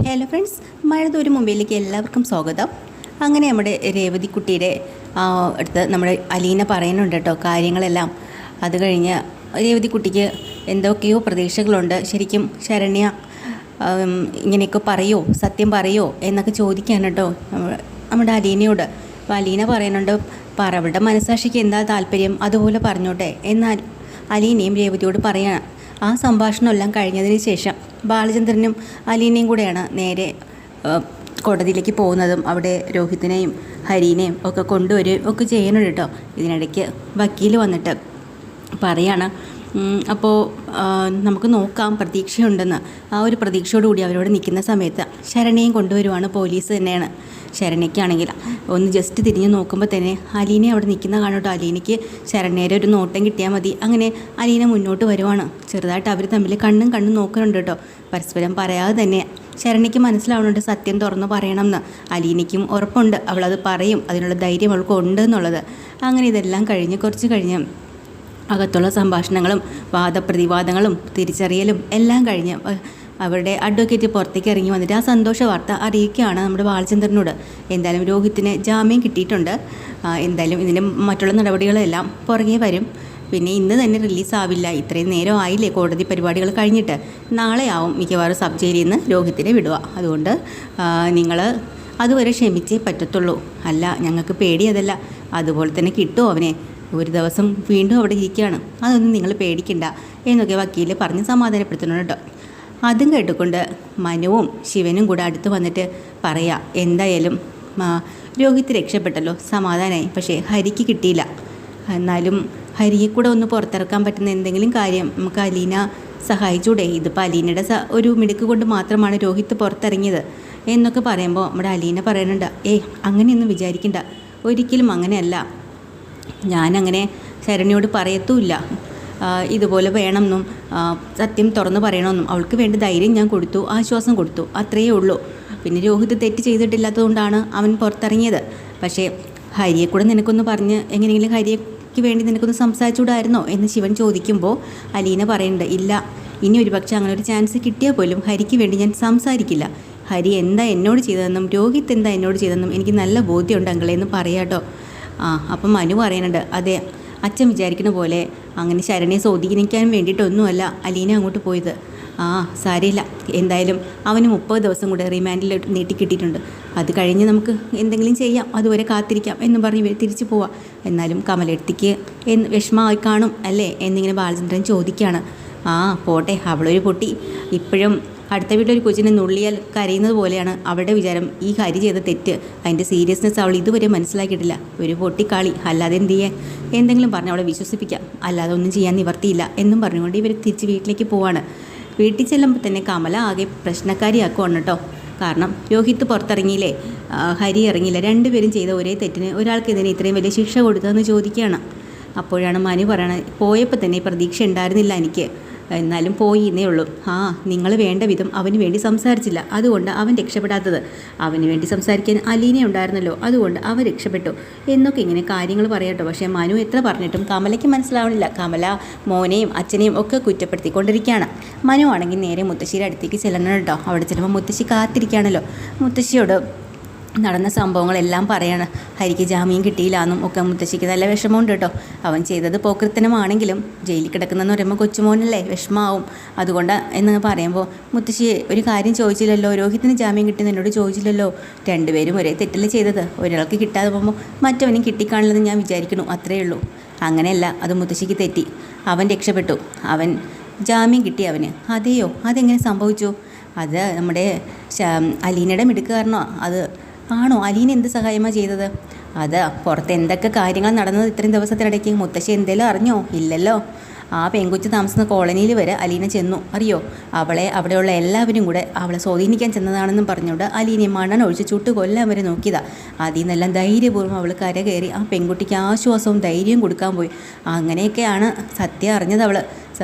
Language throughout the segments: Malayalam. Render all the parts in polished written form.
ഹലോ ഫ്രണ്ട്സ്, മഴതോരു മുംബൈയിലേക്ക് എല്ലാവർക്കും സ്വാഗതം. അങ്ങനെ നമ്മുടെ രേവതിക്കുട്ടിയുടെ അടുത്ത് നമ്മുടെ അലീന പറയുന്നുണ്ട് കേട്ടോ കാര്യങ്ങളെല്ലാം. അത് കഴിഞ്ഞ് രേവതിക്കുട്ടിക്ക് എന്തൊക്കെയോ പ്രതീക്ഷകളുണ്ട്. ശരിക്കും ശരണ്യ ഇങ്ങനെയൊക്കെ പറയോ, സത്യം പറയോ എന്നൊക്കെ ചോദിക്കാൻ കേട്ടോ നമ്മുടെ അലീനയോട്. അപ്പോൾ അലീന പറയുന്നുണ്ട്, അവരുടെ മനസ്സാക്ഷിക്ക് എന്താ താല്പര്യം അതുപോലെ പറഞ്ഞോട്ടെ. എന്നാൽ അലീനയും രേവതിയോട് പറയാണ്. ആ സംഭാഷണമെല്ലാം കഴിഞ്ഞതിന് ശേഷം ബാലചന്ദ്രനും അലീനയും കൂടെയാണ് നേരെ കോടതിയിലേക്ക് പോകുന്നതും അവിടെ രോഹിത്തിനെയും ഹരീനെയും ഒക്കെ കൊണ്ടുവരികയും ഒക്കെ ചെയ്യണം കേട്ടോ. ഇതിനിടയ്ക്ക് വക്കീൽ വന്നിട്ട് പറയാണ്, അപ്പോൾ നമുക്ക് നോക്കാം, പ്രതീക്ഷയുണ്ടെന്ന്. ആ ഒരു പ്രതീക്ഷയോടുകൂടി അവരോട് നിൽക്കുന്ന സമയത്ത് ശരണയും കൊണ്ടുവരുവാണ്, പോലീസ് തന്നെയാണ്. ശരണയ്ക്കാണെങ്കിൽ ഒന്ന് ജസ്റ്റ് തിരിഞ്ഞ് നോക്കുമ്പോൾ തന്നെ അലീന അവിടെ നിൽക്കുന്ന കാണട്ടോ. അലീനയ്ക്ക് ശരണയുടെ ഒരു നോട്ടം കിട്ടിയാൽ മതി. അങ്ങനെ അലീന മുന്നോട്ട് വരുവാണ്. ചെറുതായിട്ട് അവർ തമ്മിൽ കണ്ണും നോക്കുന്നുണ്ട് കേട്ടോ. പരസ്പരം പറയാതെ തന്നെ ശരണയ്ക്ക് മനസ്സിലാവുന്നുണ്ട് സത്യം തുറന്ന് പറയണം എന്ന്. അലീനയ്ക്കും ഉറപ്പുണ്ട് അവളത് പറയും, അതിനുള്ള ധൈര്യം അവൾക്ക് ഉണ്ട് എന്നുള്ളത്. അങ്ങനെ ഇതെല്ലാം കുറച്ച് കഴിഞ്ഞ് അകത്തുള്ള സംഭാഷണങ്ങളും വാദപ്രതിവാദങ്ങളും തിരിച്ചറിയലും എല്ലാം കഴിഞ്ഞ് അവരുടെ അഡ്വക്കേറ്റ് പുറത്തേക്ക് ഇറങ്ങി വന്നിട്ട് ആ സന്തോഷ വാർത്ത അറിയിക്കുകയാണ് നമ്മുടെ ബാലചന്ദ്രനോട്. എന്തായാലും രോഹിത്തിന് ജാമ്യം കിട്ടിയിട്ടുണ്ട്. എന്തായാലും ഇതിൻ്റെ മറ്റുള്ള നടപടികളെല്ലാം പുറകെ വരും. പിന്നെ ഇന്ന് തന്നെ റിലീസാവില്ല, ഇത്രയും നേരം ആയില്ലേ കോടതി പരിപാടികൾ കഴിഞ്ഞിട്ട്. നാളെ ആവും മിക്കവാറും സബ് ജയിലിൽ നിന്ന് രോഹിത്തിനെ വിടുക. അതുകൊണ്ട് നിങ്ങൾ അതുവരെ ക്ഷമിച്ചേ പറ്റത്തുള്ളൂ. അല്ല, ഞങ്ങൾക്ക് പേടി അതല്ല, അതുപോലെ തന്നെ കിട്ടുമോ അവനെ. ഒരു ദിവസം വീണ്ടും അവിടെ ഇരിക്കുകയാണ്, അതൊന്നും നിങ്ങൾ പേടിക്കണ്ട എന്നൊക്കെ വക്കീൽ പറഞ്ഞ് സമാധാനപ്പെടുത്തുന്നുണ്ട് കേട്ടോ. അതും കേട്ടുകൊണ്ട് മനുവും ശിവനും കൂടെ അടുത്ത് വന്നിട്ട് പറയാം, എന്തായാലും രോഹിത്ത് രക്ഷപ്പെട്ടല്ലോ, സമാധാനമായി. പക്ഷേ ഹരിക്ക് കിട്ടിയില്ല. എന്നാലും ഹരിയെ കൂടെ ഒന്ന് പുറത്തിറക്കാൻ പറ്റുന്ന എന്തെങ്കിലും കാര്യം നമുക്ക് അലീന സഹായിച്ചൂടെ. ഇതിപ്പോൾ അലീനയുടെ ഒരു മിടുക്ക് കൊണ്ട് മാത്രമാണ് രോഹിത്ത് പുറത്തിറങ്ങിയത് എന്നൊക്കെ പറയുമ്പോൾ നമ്മുടെ അലീന പറയുന്നുണ്ട്, അങ്ങനെയൊന്നും വിചാരിക്കണ്ട, ഒരിക്കലും അങ്ങനെയല്ല. ഞാനങ്ങനെ ശരണ്യോട് പറയത്തുമില്ല ഇതുപോലെ വേണമെന്നും സത്യം തുറന്നു പറയണമെന്നും. അവൾക്ക് വേണ്ട ധൈര്യം ഞാൻ കൊടുത്തു, ആശ്വാസം കൊടുത്തു, അത്രയേ ഉള്ളൂ. പിന്നെ രോഹിത് തെറ്റ് ചെയ്തിട്ടില്ലാത്തതുകൊണ്ടാണ് അവൻ പുറത്തിറങ്ങിയത്. പക്ഷേ ഹരിയെ കൂടെ നിനക്കൊന്ന് പറഞ്ഞ് എങ്ങനെയെങ്കിലും ഹരിയയ്ക്ക് വേണ്ടി നിനക്കൊന്ന് സംസാരിച്ചുകൂടായിരുന്നോ എന്ന് ശിവൻ ചോദിക്കുമ്പോൾ അലീന പറയുന്നുണ്ട്, ഇല്ല, ഇനി ഒരു പക്ഷേ അങ്ങനെ ഒരു ചാൻസ് കിട്ടിയാൽ പോലും ഹരിക്ക് വേണ്ടി ഞാൻ സംസാരിക്കില്ല. ഹരി എന്താ എന്നോട് ചെയ്തതെന്നും രോഹിത് എന്താ എന്നോട് ചെയ്തതെന്നും എനിക്ക് നല്ല ബോധ്യമുണ്ട് അങ്കളെന്ന് പറയാട്ടോ. അപ്പം മനു പറയുന്നുണ്ട്, അതെ, അച്ഛൻ വിചാരിക്കുന്ന പോലെ അങ്ങനെ ശരണ്യെ സ്വാധീനിക്കാൻ വേണ്ടിയിട്ടൊന്നുമല്ല അലീന അങ്ങോട്ട് പോയത്. സാരമില്ല, എന്തായാലും അവന് 30 ദിവസം കൂടെ റിമാൻഡിൽ നീട്ടിക്കിട്ടിയിട്ടുണ്ട്. അത് കഴിഞ്ഞ് നമുക്ക് എന്തെങ്കിലും ചെയ്യാം, അതുവരെ കാത്തിരിക്കാം എന്ന് പറഞ്ഞ് ഇവർ തിരിച്ചു പോവാം. എന്നാലും കമലെടുത്തിക്ക് വിഷമമായി കാണും അല്ലേ എന്നിങ്ങനെ ബാലചന്ദ്രൻ ചോദിക്കുകയാണ്. പോട്ടെ, അവളൊരു പൊട്ടി. ഇപ്പോഴും അടുത്ത വീട്ടിലൊരു കൊച്ചിനെ നുള്ളിയാൽ കരയുന്നത് പോലെയാണ് അവളുടെ വിചാരം. ഈ ഹരി ചെയ്ത തെറ്റ്, അതിൻ്റെ സീരിയസ്നെസ് അവൾ ഇതുവരെ മനസ്സിലാക്കിയിട്ടില്ല. ഒരു പൊട്ടിക്കാളി, അല്ലാതെ എന്ത് ചെയ്യാൻ. എന്തെങ്കിലും പറഞ്ഞ് അവളെ വിശ്വസിപ്പിക്കാം, അല്ലാതെ ഒന്നും ചെയ്യാൻ നിവർത്തിയില്ല എന്നും പറഞ്ഞുകൊണ്ട് ഇവർ തിരിച്ച് വീട്ടിലേക്ക് പോവാണ്. വീട്ടിൽ ചെല്ലുമ്പോൾ തന്നെ കമല ആകെ പ്രശ്നക്കാരിയാക്കുവാണ് കേട്ടോ. കാരണം രോഹിത്ത് പുറത്തിറങ്ങിയില്ലേ, ഹരി ഇറങ്ങിയില്ല, രണ്ടുപേരും ചെയ്ത ഒരേ തെറ്റിന് ഒരാൾക്ക് ഇതിന് ഇത്രയും വലിയ ശിക്ഷ കൊടുത്തതെന്ന് ചോദിക്കുകയാണ്. അപ്പോഴാണ് മനു പറയണത്, പോയപ്പോൾ തന്നെ പ്രതീക്ഷ ഉണ്ടായിരുന്നില്ല എനിക്ക്, എന്നാലും പോയി എന്നേ ഉള്ളൂ. നിങ്ങൾ വേണ്ട വിധം അവന് വേണ്ടി സംസാരിച്ചില്ല, അതുകൊണ്ട് അവൻ രക്ഷപ്പെടാത്തത്. അവന് വേണ്ടി സംസാരിക്കാൻ അലീന ഉണ്ടായിരുന്നല്ലോ, അതുകൊണ്ട് അവൻ രക്ഷപ്പെട്ടു എന്നൊക്കെ ഇങ്ങനെ കാര്യങ്ങൾ പറയാട്ടോ. പക്ഷേ മനു എത്ര പറഞ്ഞിട്ടും കമലയ്ക്ക് മനസ്സിലാവണില്ല. കമല മോനെയും അച്ഛനെയും ഒക്കെ കുറ്റപ്പെടുത്തിക്കൊണ്ടിരിക്കുകയാണ്. മനു ആണെങ്കിൽ നേരെ മുത്തശ്ശിയുടെ അടുത്തേക്ക് ചെല്ലണം കേട്ടോ. അവിടെ ചെല്ലുമ്പോൾ മുത്തശ്ശി കാത്തിരിക്കുകയാണല്ലോ. മുത്തശ്ശിയോട് നടന്ന സംഭവങ്ങളെല്ലാം പറയാണ്. ഹരിക്ക് ജാമ്യം കിട്ടിയില്ല എന്നും ഒക്കെ മുത്തശ്ശിക്ക് നല്ല വിഷമമുണ്ട് കേട്ടോ. അവൻ ചെയ്തത് പോക്കൃത്തനമാണെങ്കിലും ജയിലിൽ കിടക്കുന്നതെന്ന് പറയുമ്പോൾ കൊച്ചുമോനല്ലേ, വിഷമാവും. അതുകൊണ്ട് എന്ന് പറയുമ്പോൾ മുത്തശ്ശിയെ ഒരു കാര്യം ചോദിച്ചില്ലല്ലോ, രോഹിത്തിന് ജാമ്യം കിട്ടുന്ന എന്നോട് ചോദിച്ചില്ലല്ലോ. രണ്ടുപേരും ഒരേ തെറ്റല്ലേ ചെയ്തത്, ഒരാൾക്ക് കിട്ടാതെ പോകുമ്പോൾ മറ്റവനും കിട്ടിക്കാണില്ലെന്ന് ഞാൻ വിചാരിക്കണു, അത്രയേ ഉള്ളൂ. അങ്ങനെയല്ല, അത് മുത്തശ്ശിക്ക് തെറ്റി. അവൻ രക്ഷപ്പെട്ടു, അവൻ ജാമ്യം കിട്ടി അവന്. അതെയോ, അതെങ്ങനെ സംഭവിച്ചു? അത് നമ്മുടെ അലീനയുടെ മിടുക്ക് കാരണോ? അത് ആണോ? അലീന എന്ത് സഹായമാണ് ചെയ്തത്? അത് പുറത്ത് എന്തൊക്കെ കാര്യങ്ങൾ നടന്നത് ഇത്രയും ദിവസത്തിനിടയ്ക്ക് മുത്തശ്ശി എന്തെങ്കിലും അറിഞ്ഞോ? ഇല്ലല്ലോ. ആ പെൺകൊച്ച് താമസിക്കുന്ന കോളനിയിൽ വരെ അലീന ചെന്നു, അറിയോ? അവളെ അവിടെയുള്ള എല്ലാവരും കൂടെ അവളെ സ്വാധീനിക്കാൻ ചെന്നതാണെന്നും പറഞ്ഞുകൊണ്ട് അലീനയെ മണ്ണൊഴിച്ച് ചുട്ട് കൊല്ലാൻ വരെ നോക്കിയതാണ്. അതിൽ നിന്നെല്ലാം ധൈര്യപൂർവ്വം അവൾ കരകയറി ആ പെൺകുട്ടിക്ക് ആശ്വാസവും ധൈര്യവും കൊടുക്കാൻ പോയി. അങ്ങനെയൊക്കെയാണ് സത്യം അറിഞ്ഞത്. അവൾ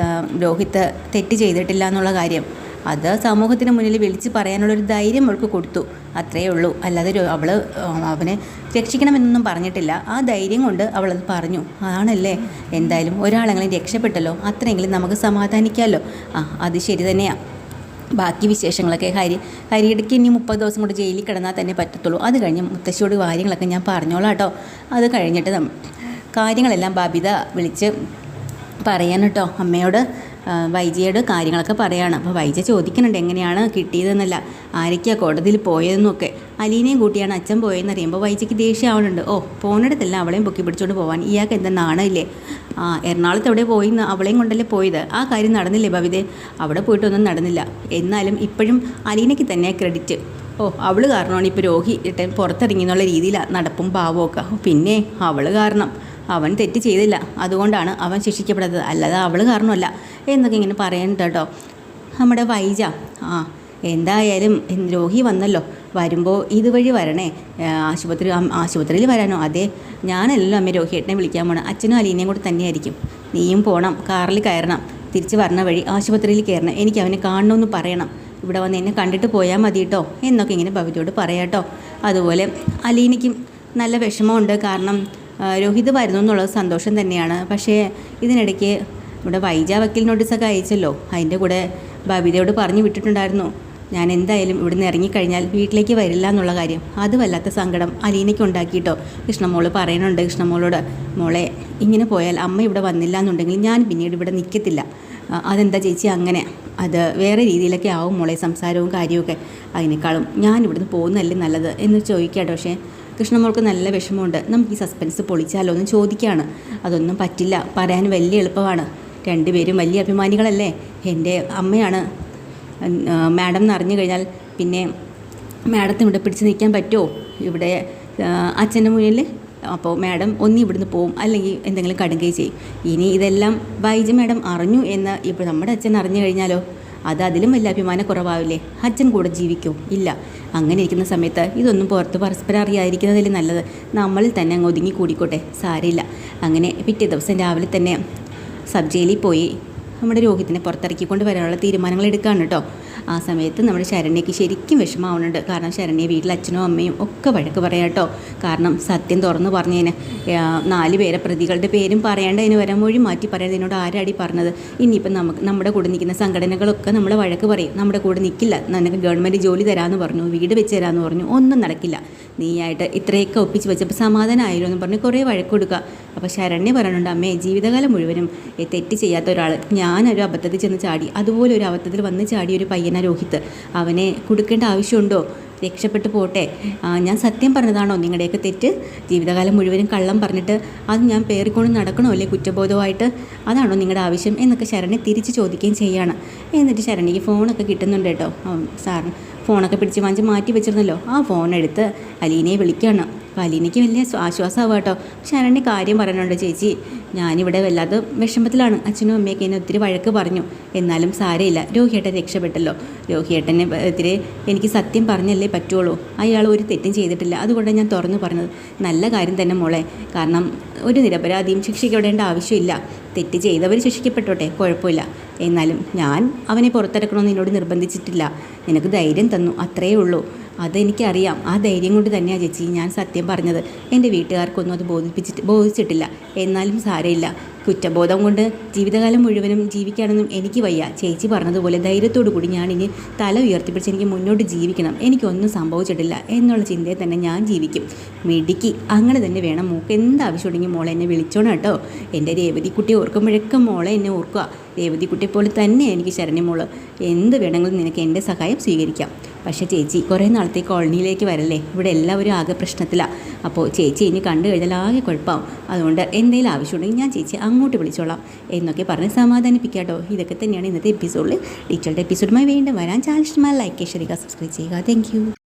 രോഹിത്ത് തെറ്റ് ചെയ്തിട്ടില്ല എന്നുള്ള കാര്യം അത് സമൂഹത്തിന് മുന്നിൽ വിളിച്ച് പറയാനുള്ളൊരു ധൈര്യം അവൾക്ക് കൊടുത്തു, അത്രയേ ഉള്ളൂ. അല്ലാതെ അവനെ രക്ഷിക്കണമെന്നൊന്നും പറഞ്ഞിട്ടില്ല. ആ ധൈര്യം കൊണ്ട് അവളത് പറഞ്ഞു. ആണല്ലേ, എന്തായാലും ഒരാളെങ്കിലും രക്ഷപ്പെട്ടല്ലോ, അത്രയെങ്കിലും നമുക്ക് സമാധാനിക്കാമല്ലോ. അത് ശരി തന്നെയാണ്. ബാക്കി വിശേഷങ്ങളൊക്കെ ഹരിയിടയ്ക്ക് ഇനി 30 ദിവസം കൊണ്ട് ജയിലിൽ കിടന്നാൽ തന്നെ പറ്റത്തുള്ളൂ. അത് കഴിഞ്ഞ് മുത്തശ്ശിയോട് കാര്യങ്ങളൊക്കെ ഞാൻ പറഞ്ഞോളാം കേട്ടോ. അത് കഴിഞ്ഞിട്ട് കാര്യങ്ങളെല്ലാം ബബിത വിളിച്ച് പറയാൻ കേട്ടോ അമ്മയോട്, വൈജയോട് കാര്യങ്ങളൊക്കെ പറയാണ്. അപ്പോൾ വൈജ ചോദിക്കുന്നുണ്ട് എങ്ങനെയാണ് കിട്ടിയതെന്നല്ല, ആരൊക്കെയാണ് കോടതിയിൽ പോയതെന്നൊക്കെ. അലീനയും കൂട്ടിയാണ് അച്ഛൻ പോയതെന്ന് അറിയുമ്പോൾ വൈജയ്ക്ക് ദേഷ്യമാവുന്നുണ്ട്. പോന്നിടത്തെല്ലാം അവളെയും പൊക്കി പിടിച്ചുകൊണ്ട് പോകാൻ ഇയാൾക്ക് എന്താ നാണമില്ലേ? എറണാകുളത്ത് എവിടെ പോയി അവളെയും കൊണ്ടല്ലേ പോയത്? ആ കാര്യം നടന്നില്ലേ ബബിതേ? അവിടെ പോയിട്ടൊന്നും നടന്നില്ല. എന്നാലും ഇപ്പോഴും അലീനയ്ക്ക് തന്നെ ക്രെഡിറ്റ്. അവൾ കാരണമാണ് ഇപ്പോൾ രോഹി പുറത്തിറങ്ങി എന്നുള്ള രീതിയിലാണ് നടപ്പും ഭാവമൊക്കെ. പിന്നെ അവൾ കാരണം, അവൻ തെറ്റ് ചെയ്തില്ല, അതുകൊണ്ടാണ് അവൻ ശിക്ഷിക്കപ്പെടുന്നത്, അല്ലാതെ അവൾ കാരണമല്ല എന്നൊക്കെ ഇങ്ങനെ പറയുന്നുണ്ട് കേട്ടോ നമ്മുടെ വൈജ. എന്തായാലും രോഹി വന്നല്ലോ, വരുമ്പോൾ ഇതുവഴി വരണേ. ആശുപത്രിയിൽ വരാനോ? അതെ, ഞാനല്ലല്ലോ അമ്മ രോഹിയേട്ടനെ വിളിക്കാൻ പോകണം, അച്ഛനും അലീനയും കൂടെ തന്നെയായിരിക്കും. നീയും പോകണം, കാറിൽ കയറണം, തിരിച്ച് വരണ വഴി ആശുപത്രിയിൽ കയറണം, എനിക്ക് അവനെ കാണണമെന്ന് പറയണം, ഇവിടെ വന്ന് എന്നെ കണ്ടിട്ട് പോയാൽ മതി കേട്ടോ എന്നൊക്കെ ഇങ്ങനെ ഭവിതയോട് പറയാം കേട്ടോ. അതുപോലെ അലീനയ്ക്കും നല്ല വിഷമമുണ്ട്, കാരണം രോഹിത് വരുന്നു എന്നുള്ളത് സന്തോഷം തന്നെയാണ്. പക്ഷേ ഇതിനിടയ്ക്ക് ഇവിടെ വൈജ വക്കീൽ നോട്ടീസൊക്കെ അയച്ചല്ലോ, അതിൻ്റെ കൂടെ ബബിതയോട് പറഞ്ഞു വിട്ടിട്ടുണ്ടായിരുന്നു ഞാൻ എന്തായാലും ഇവിടുന്ന് ഇറങ്ങിക്കഴിഞ്ഞാൽ വീട്ടിലേക്ക് വരില്ല എന്നുള്ള കാര്യം. അത് വല്ലാത്ത സങ്കടം അലീനയ്ക്ക് ഉണ്ടാക്കിയിട്ടോ. കൃഷ്ണമോള് പറയുന്നുണ്ട് കൃഷ്ണമോളോട്, മോളെ ഇങ്ങനെ പോയാൽ അമ്മ ഇവിടെ വന്നില്ല എന്നുണ്ടെങ്കിൽ ഞാൻ പിന്നീട് ഇവിടെ നിൽക്കത്തില്ല. അതെന്താ ചേച്ചി അങ്ങനെ? അത് വേറെ രീതിയിലൊക്കെ ആവും മോളെ സംസാരവും കാര്യമൊക്കെ, അതിനേക്കാളും ഞാൻ ഇവിടുന്ന് പോകുന്നതല്ലേ നല്ലത് എന്ന് ചോദിക്കാട്ടോ. പക്ഷേ കൃഷ്ണമോൾക്ക് നല്ല വിഷമമുണ്ട്. നമുക്ക് ഈ സസ്പെൻസ് പൊളിച്ചാലോ എന്ന് ചോദിക്കുകയാണ്. അതൊന്നും പറ്റില്ല, പറയാൻ വലിയ എളുപ്പമാണ്, രണ്ടുപേരും വലിയ അഭിമാനികളല്ലേ. എൻ്റെ അമ്മയാണ് മാഡം എന്നറിഞ്ഞു കഴിഞ്ഞാൽ പിന്നെ മാഡത്തിന് ഇവിടെ പിടിച്ച് നിൽക്കാൻ പറ്റുമോ ഇവിടെ അച്ഛൻ്റെ മുന്നിൽ? അപ്പോൾ മാഡം ഇവിടുന്ന് പോവും, അല്ലെങ്കിൽ എന്തെങ്കിലും കടുകയും ചെയ്യും. ഇനി ഇതെല്ലാം വൈജ മാഡം അറിഞ്ഞു എന്ന് ഇപ്പോൾ നമ്മുടെ അച്ഛൻ അറിഞ്ഞു കഴിഞ്ഞാലോ? അത് അതിലും വലിയ അഭിമാനക്കുറവാവില്ലേ? അച്ഛൻ കൂടെ ജീവിക്കൂ? ഇല്ല. അങ്ങനെ ഇരിക്കുന്ന സമയത്ത് ഇതൊന്നും പുറത്ത് പരസ്പരം അറിയാതിരിക്കുന്നതിൽ നല്ലത് നമ്മളിൽ തന്നെ അങ്ങ് ഒതുങ്ങി കൂടിക്കോട്ടെ, സാരമില്ല. അങ്ങനെ പിറ്റേ ദിവസം രാവിലെ തന്നെ സബ് ജയിലിൽ പോയി നമ്മുടെ രോഹിത്തിനെ പുറത്തിറക്കിക്കൊണ്ട് വരാനുള്ള തീരുമാനങ്ങൾ എടുക്കുകയാണ് കേട്ടോ. ആ സമയത്ത് നമ്മുടെ ശരണ്യയ്ക്ക് ശരിക്കും വിഷമമാവുന്നുണ്ട്. കാരണം ശരണ്യ വീട്ടിൽ അച്ഛനും അമ്മയും ഒക്കെ വഴക്ക് പറയാം കേട്ടോ. കാരണം സത്യം തുറന്ന് പറഞ്ഞതിന് 4 പേരെ പ്രതികളുടെ പേരും പറയേണ്ടതിന് വരെ മൊഴി മാറ്റി പറയാൻ എന്നോട് ആരാടി പറഞ്ഞത്? ഇനിയിപ്പം നമ്മുടെ കൂടെ നിൽക്കുന്ന സംഘടനകളൊക്കെ നമ്മളെ വഴക്ക് പറയും, നമ്മുടെ കൂടെ നിൽക്കില്ല, നിനക്ക് ഗവൺമെൻറ് ജോലി തരാമെന്ന് പറഞ്ഞു, വീട് വെച്ച് തരാമെന്ന് പറഞ്ഞു, ഒന്നും നടക്കില്ല, നീയായിട്ട് ഇത്രയൊക്കെ ഒപ്പിച്ച് വെച്ചപ്പോൾ സമാധാനമായല്ലോ എന്ന് പറഞ്ഞ് കുറേ വഴക്ക് കൊടുക്കുക. അപ്പോൾ ശരണ്യ പറയുന്നുണ്ട്, അമ്മേ ജീവിതകാലം മുഴുവനും തെറ്റ് ചെയ്യാത്ത ഒരാൾ, ഞാനൊരു അബദ്ധത്തിൽ ചെന്ന് ചാടി, അതുപോലെ ഒരു അബദ്ധത്തിൽ വന്ന് ചാടിയ ഒരു പയ്യനാ രോഹിത്ത്, അവനെ കൊടുക്കേണ്ട ആവശ്യമുണ്ടോ? രക്ഷപ്പെട്ടു പോട്ടെ. ഞാൻ സത്യം പറഞ്ഞതാണോ നിങ്ങളുടെയൊക്കെ തെറ്റ്? ജീവിതകാലം മുഴുവനും കള്ളം പറഞ്ഞിട്ട് അത് ഞാൻ പേറിക്കൊണ്ട് നടക്കണോ അല്ലേ കുറ്റബോധമായിട്ട്? അതാണോ നിങ്ങളുടെ ആവശ്യം എന്നൊക്കെ ശരണ്യ തിരിച്ച് ചോദിക്കുകയും ചെയ്യാണ്. എന്നിട്ട് ശരണ്യയ്ക്ക് ഫോണൊക്കെ കിട്ടുന്നുണ്ട് കേട്ടോ. സാറിന് ഫോണൊക്കെ പിടിച്ച് വാങ്ങിച്ച് മാറ്റി വെച്ചിരുന്നല്ലോ, ആ ഫോണെടുത്ത് അലീനയെ വിളിക്കുകയാണ്. അപ്പോൾ അലീനയ്ക്ക് വലിയ ആശ്വാസമാവുക കേട്ടോ. ശരണ്യ കാര്യം പറയുന്നുണ്ട്, ചേച്ചി ഞാനിവിടെ വല്ലാതെ വിഷമത്തിലാണ്, അച്ഛനും അമ്മയൊക്കെ എന്നെ ഒത്തിരി വഴക്ക് പറഞ്ഞു, എന്നാലും സാരമില്ല, രോഹിയേട്ടൻ രക്ഷപ്പെട്ടല്ലോ, രോഹിയേട്ടനെ എതിരെ എനിക്ക് സത്യം പറഞ്ഞല്ലേ പറ്റുള്ളൂ, അയാൾ ഒരു തെറ്റും ചെയ്തിട്ടില്ല, അതുകൊണ്ടാണ് ഞാൻ തുറന്നു പറഞ്ഞത്. നല്ല കാര്യം തന്നെ മോളെ, കാരണം ഒരു നിരപരാധിയും ശിക്ഷിക്കപ്പെടേണ്ട ആവശ്യമില്ല, തെറ്റ് ചെയ്തവർ ശിക്ഷിക്കപ്പെട്ടോട്ടെ, കുഴപ്പമില്ല. എന്നാലും ഞാൻ അവനെ പുറത്തിറക്കണമെന്ന് നിന്നോട് നിർബന്ധിച്ചിട്ടില്ല, നിനക്ക് ധൈര്യം തന്നു, അത്രയേ ഉള്ളൂ. അതെനിക്കറിയാം, ആ ധൈര്യം കൊണ്ട് തന്നെയാണ് ചേച്ചി ഞാൻ സത്യം പറഞ്ഞത്. എൻ്റെ വീട്ടുകാർക്കൊന്നും അത് ബോധിച്ചിട്ടില്ല, എന്നാലും സാരമില്ല, കുറ്റബോധം കൊണ്ട് ജീവിതകാലം മുഴുവനും ജീവിക്കാനൊന്നും എനിക്ക് വയ്യ. ചേച്ചി പറഞ്ഞതുപോലെ ധൈര്യത്തോടു കൂടി ഞാനിനി തല ഉയർത്തിപ്പിടിച്ച് എനിക്ക് മുന്നോട്ട് ജീവിക്കണം, എനിക്കൊന്നും സംഭവിച്ചിട്ടില്ല എന്നുള്ള ചിന്തയിൽ തന്നെ ഞാൻ ജീവിക്കും. മിടുക്കി, അങ്ങനെ തന്നെ വേണം. മോൾക്ക് എന്താവശ്യമുണ്ടെങ്കിൽ മോളെ എന്നെ വിളിച്ചോണം കേട്ടോ. എൻ്റെ രേവതിക്കുട്ടി ഓർക്കുമ്പോഴൊക്കെ മോളെ എന്നെ ഓർക്കുക. രേവതിക്കുട്ടിയെ പോലെ തന്നെ എനിക്ക് ശരണ്യ മോള്, എന്ത് വേണമെങ്കിലും നിനക്ക് എൻ്റെ സഹായം സ്വീകരിക്കാം. പക്ഷേ ചേച്ചി കുറേ നാളത്തെ കോളനിയിലേക്ക് വരല്ലേ, ഇവിടെ എല്ലാവരും ആകെ പ്രശ്നത്തിലാണ്. അപ്പോൾ ചേച്ചി ഇനി കണ്ടു കഴിഞ്ഞാൽ ആകെ കുഴപ്പമാവും, അതുകൊണ്ട് എന്തെങ്കിലും ആവശ്യമുണ്ടെങ്കിൽ ഞാൻ ചേച്ചി അങ്ങോട്ട് വിളിച്ചോളാം എന്നൊക്കെ പറഞ്ഞ് സമാധാനിപ്പിക്കാട്ടോ. ഇതൊക്കെ തന്നെയാണ് ഇന്നത്തെ എപ്പിസോഡിൽ. ഡീറ്റെയിൽഡ് എപ്പിസോഡുമായി വീണ്ടും വരാൻ. ചാനൽ ഇഷ്ടമായി ലൈക്ക് ചെയ്യുക, സബ്സ്ക്രൈബ് ചെയ്യുക. Thank you.